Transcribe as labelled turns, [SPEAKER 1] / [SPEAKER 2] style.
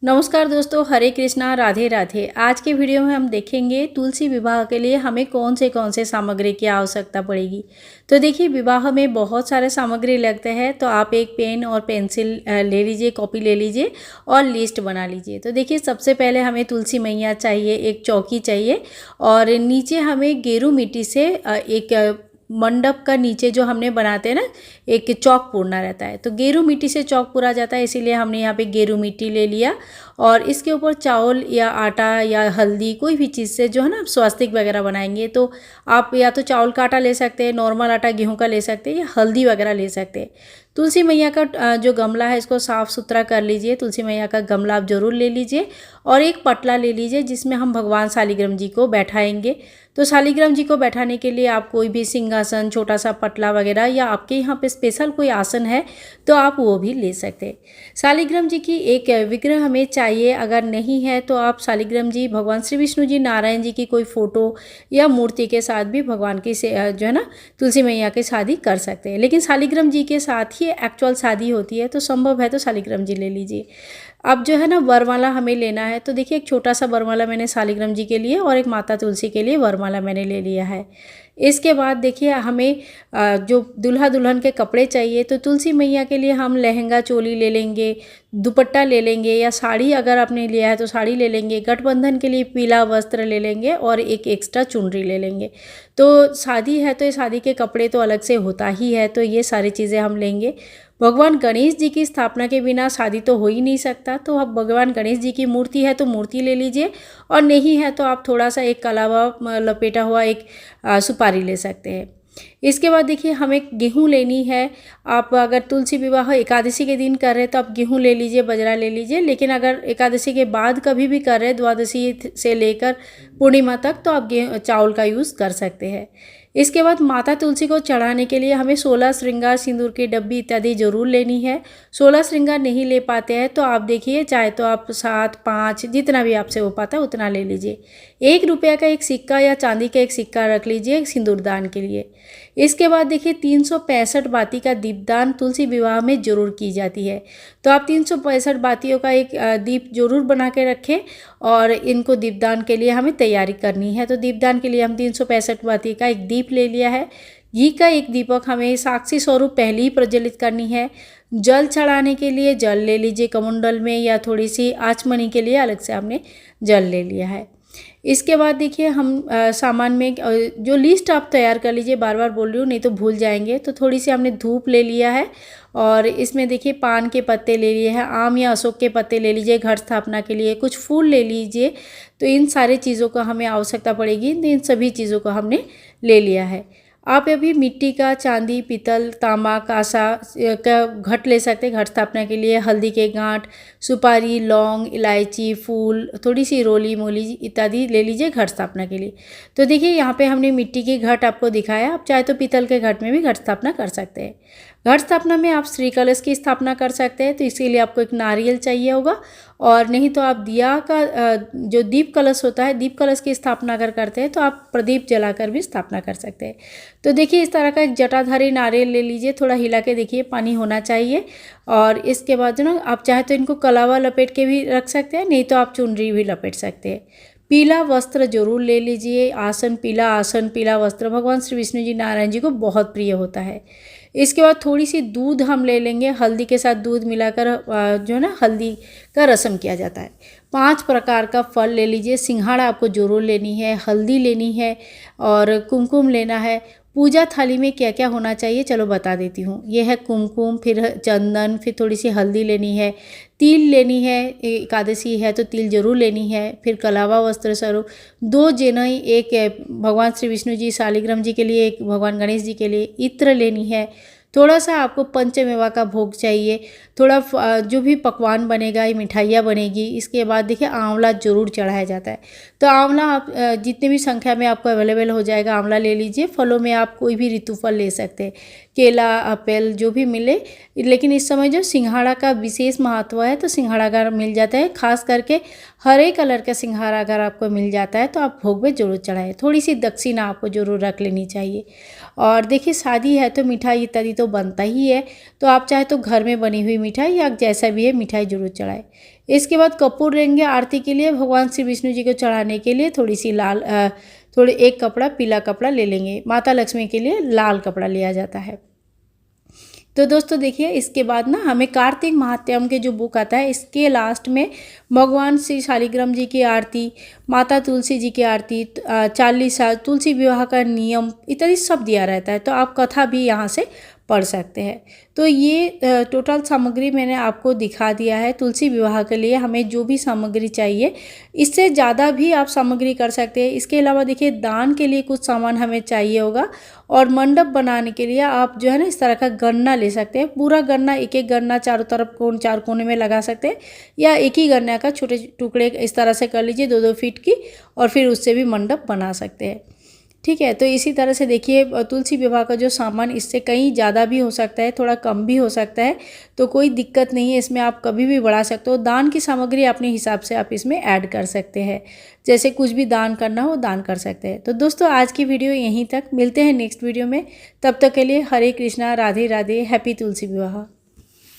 [SPEAKER 1] नमस्कार दोस्तों, हरे कृष्णा, राधे राधे। आज के वीडियो में हम देखेंगे तुलसी विवाह के लिए हमें कौन से सामग्री की आवश्यकता पड़ेगी। तो देखिए, विवाह में बहुत सारे सामग्री लगते हैं, तो आप एक पेन और पेंसिल ले लीजिए, कॉपी ले लीजिए और लिस्ट बना लीजिए। तो देखिए, सबसे पहले हमें तुलसी मैया चाहिए, एक चौकी चाहिए और नीचे हमें गेरू मिट्टी से एक मंडप का नीचे जो हमने बनाते हैं ना, एक चौक पूरना रहता है। तो गेरू मिट्टी से चौक पूरा जाता है, इसीलिए हमने यहाँ पे गेरू मिट्टी ले लिया और इसके ऊपर चावल या आटा या हल्दी, कोई भी चीज़ से जो है ना स्वास्तिक वगैरह बनाएंगे, तो आप या तो चावल का आटा ले सकते हैं, नॉर्मल आटा गेहूं का ले सकते हैं, या हल्दी वगैरह ले सकते हैं। तुलसी मैया का जो गमला है इसको साफ़ सुथरा कर लीजिए। तुलसी मैया का गमला आप ज़रूर ले लीजिए और एक पटला ले लीजिए जिसमें हम भगवान शालिग्राम जी को बैठाएंगे। तो शालिग्राम जी को बैठाने के लिए आप कोई भी सिंहासन, छोटा सा पटला वगैरह, या आपके यहाँ पे स्पेशल कोई आसन है तो आप वो भी ले सकते हैं। शालिग्राम जी की एक विग्रह हमें चाहिए, अगर नहीं है तो आप शालिग्राम जी, भगवान श्री विष्णु जी, नारायण जी की कोई फ़ोटो या मूर्ति के साथ भी भगवान की से जो है ना तुलसी मैया की शादी कर सकते हैं। लेकिन शालिग्राम जी के साथ ही एक्चुअल शादी होती है, तो संभव है तो शालिग्राम जी ले लीजिए। अब जो है ना वरमाला हमें लेना है, तो देखिए एक छोटा सा वरमाला मैंने शालिग्राम जी के लिए और एक माता तुलसी के लिए वरमाला मैंने ले लिया है। इसके बाद देखिए हमें जो दूल्हा दुल्हन के कपड़े चाहिए, तो तुलसी मैया के लिए हम लहंगा चोली ले लेंगे, दुपट्टा ले लेंगे, या साड़ी अगर आपने लिया है तो साड़ी ले लेंगे। गठबंधन के लिए पीला वस्त्र ले लेंगे और एक एक्स्ट्रा चुनरी ले लेंगे। तो शादी है तो ये शादी के कपड़े तो अलग से होता ही है, तो ये सारी चीज़ें हम लेंगे। भगवान गणेश जी की स्थापना के बिना शादी तो हो ही नहीं सकता, तो अब भगवान गणेश जी की मूर्ति है तो मूर्ति ले लीजिए, और नहीं है तो आप थोड़ा सा एक कलावा लपेटा हुआ एक सुपारी ले सकते हैं। इसके बाद देखिए हमें गेहूं लेनी है। आप अगर तुलसी विवाह एकादशी के दिन कर रहे हैं तो आप गेहूं ले लीजिए, बजरा ले लीजिए। लेकिन अगर एकादशी के बाद कभी भी कर रहे हैं, द्वादशी से लेकर पूर्णिमा तक, तो आप चावल का यूज़ कर सकते हैं। इसके बाद माता तुलसी को चढ़ाने के लिए हमें 16 श्रृंगार, सिंदूर की डब्बी इत्यादि जरूर लेनी है। 16 श्रृंगार नहीं ले पाते हैं तो आप देखिए, चाहे तो आप 7, 5 जितना भी आपसे हो पाता है उतना ले लीजिए। 1 रुपया का एक सिक्का या चांदी का एक सिक्का रख लीजिए सिंदूरदान के लिए। इसके बाद देखिए 365 बाती का दीपदान तुलसी विवाह में जरूर की जाती है, तो आप 365 बातियों का एक दीप जरूर बना के रखें और इनको दीपदान के लिए हमें तैयारी करनी है। तो दीपदान के लिए हम 365 बाती का एक दीप ले लिया है। घी का एक दीपक हमें साक्षी स्वरूप पहले ही प्रज्वलित करनी है। जल चढ़ाने के लिए जल ले लीजिए कमंडल में, या थोड़ी सी आचमनी के लिए अलग से हमने जल ले लिया है। इसके बाद देखिए हम सामान में जो लिस्ट आप तैयार कर लीजिए, बार बार बोल रही हूँ नहीं तो भूल जाएंगे। तो थोड़ी सी हमने धूप ले लिया है और इसमें देखिए पान के पत्ते ले लिए हैं, आम या अशोक के पत्ते ले लीजिए घट स्थापना के लिए, कुछ फूल ले लीजिए। तो इन सारी चीज़ों का हमें आवश्यकता पड़ेगी, तो इन सभी चीज़ों को हमने ले लिया है। आप अभी मिट्टी का, चांदी, पीतल, तांबा, कांसा का घट ले सकते हैं घट स्थापना के लिए। हल्दी के गांठ, सुपारी, लौंग, इलायची, फूल, थोड़ी सी रोली मोली इत्यादि ले लीजिए घट स्थापना के लिए। तो देखिए यहाँ पे हमने मिट्टी के घट आपको दिखाया, आप चाहे तो पीतल के घट में भी घट स्थापना कर सकते हैं। घट स्थापना में आप श्री कलश की स्थापना कर सकते हैं, तो इसीलिए आपको एक नारियल चाहिए होगा, और नहीं तो आप दिया का जो दीप कलश होता है, दीप कलश की स्थापना अगर करते हैं तो आप प्रदीप जलाकर भी स्थापना कर सकते हैं। तो देखिए इस तरह का एक जटाधारी नारियल ले लीजिए, थोड़ा हिला के देखिए, पानी होना चाहिए। और इसके बाद जो ना आप चाहे तो इनको कलावा लपेट के भी रख सकते हैं, नहीं तो आप चुनरी भी लपेट सकते हैं। पीला वस्त्र जरूर ले लीजिए, आसन, पीला वस्त्र भगवान श्री विष्णु जी, नारायण जी को बहुत प्रिय होता है। इसके बाद थोड़ी सी दूध हम ले लेंगे, हल्दी के साथ दूध मिलाकर जो है ना हल्दी का रसम किया जाता है। 5 प्रकार का फल ले लीजिए, सिंघाड़ा आपको जरूर लेनी है, हल्दी लेनी है और कुमकुम लेना है। पूजा थाली में क्या क्या होना चाहिए चलो बता देती हूँ। ये है कुमकुम, फिर चंदन, फिर थोड़ी सी हल्दी लेनी है, तिल लेनी है, एकादशी है तो तिल जरूर लेनी है, फिर कलावा वस्त्र स्वरूप 2 जेनई, एक भगवान श्री विष्णु जी शालिग्राम जी के लिए, एक भगवान गणेश जी के लिए, इत्र लेनी है। थोड़ा सा आपको पंचमेवा का भोग चाहिए, थोड़ा जो भी पकवान बनेगा, ये मिठाइयाँ बनेगी। इसके बाद देखिए आंवला जरूर चढ़ाया जाता है, तो आंवला आप जितने भी संख्या में आपको अवेलेबल हो जाएगा आंवला ले लीजिए। फलों में आप कोई भी ऋतु फल ले सकते हैं, केला, एप्पल जो भी मिले। लेकिन इस समय जो सिंघाड़ा का विशेष महत्व है, तो सिंघाड़ा अगर मिल जाता है, खास करके हरे कलर का सिंघाड़ा अगर आपको मिल जाता है तो आप भोग में जरूर चढ़ाएं। थोड़ी सी दक्षिणा आपको जरूर रख लेनी चाहिए। और देखिए शादी है तो मिठाई इत्यादि तो बनता ही है, तो आप चाहे तो घर में बनी हुई मिठाई या जैसा भी है मिठाई जरूर चढ़ाए। इसके बाद कपूर लेंगे आरती के लिए। भगवान श्री विष्णु जी को चढ़ाने के लिए थोड़ी सी थोड़ी एक कपड़ा पीला कपड़ा ले लेंगे। माता लक्ष्मी के लिए लाल कपड़ा लिया जाता है। तो दोस्तों देखिए, इसके बाद ना हमें कार्तिक महात्म्यम के जो बुक आता है, इसके लास्ट में भगवान श्री शालिग्राम जी की आरती, माता तुलसी जी की आरती, 40 तुलसी विवाह का नियम इत्यादि सब दिया रहता है। तो आप कथा भी यहाँ से पढ़ सकते हैं। तो ये टोटल सामग्री मैंने आपको दिखा दिया है। तुलसी विवाह के लिए हमें जो भी सामग्री चाहिए, इससे ज़्यादा भी आप सामग्री कर सकते हैं। इसके अलावा देखिए, दान के लिए कुछ सामान हमें चाहिए होगा, और मंडप बनाने के लिए आप जो है ना इस तरह का गन्ना ले सकते हैं। पूरा गन्ना, एक एक गन्ना चारों तरफ चार कोने में लगा सकते हैं, या एक ही गन्ना का छोटे टुकड़े इस तरह से कर लीजिए 2-2 फीट की, और फिर उससे भी मंडप बना सकते हैं। ठीक है, तो इसी तरह से देखिए, तुलसी विवाह का जो सामान, इससे कहीं ज़्यादा भी हो सकता है, थोड़ा कम भी हो सकता है, तो कोई दिक्कत नहीं है। इसमें आप कभी भी बढ़ा सकते हो। दान की सामग्री अपने हिसाब से आप इसमें ऐड कर सकते हैं। जैसे कुछ भी दान करना हो दान कर सकते हैं। तो दोस्तों आज की वीडियो यहीं तक, मिलते हैं नेक्स्ट वीडियो में। तब तक के लिए हरे कृष्णा, राधे राधे, हैप्पी तुलसी विवाह।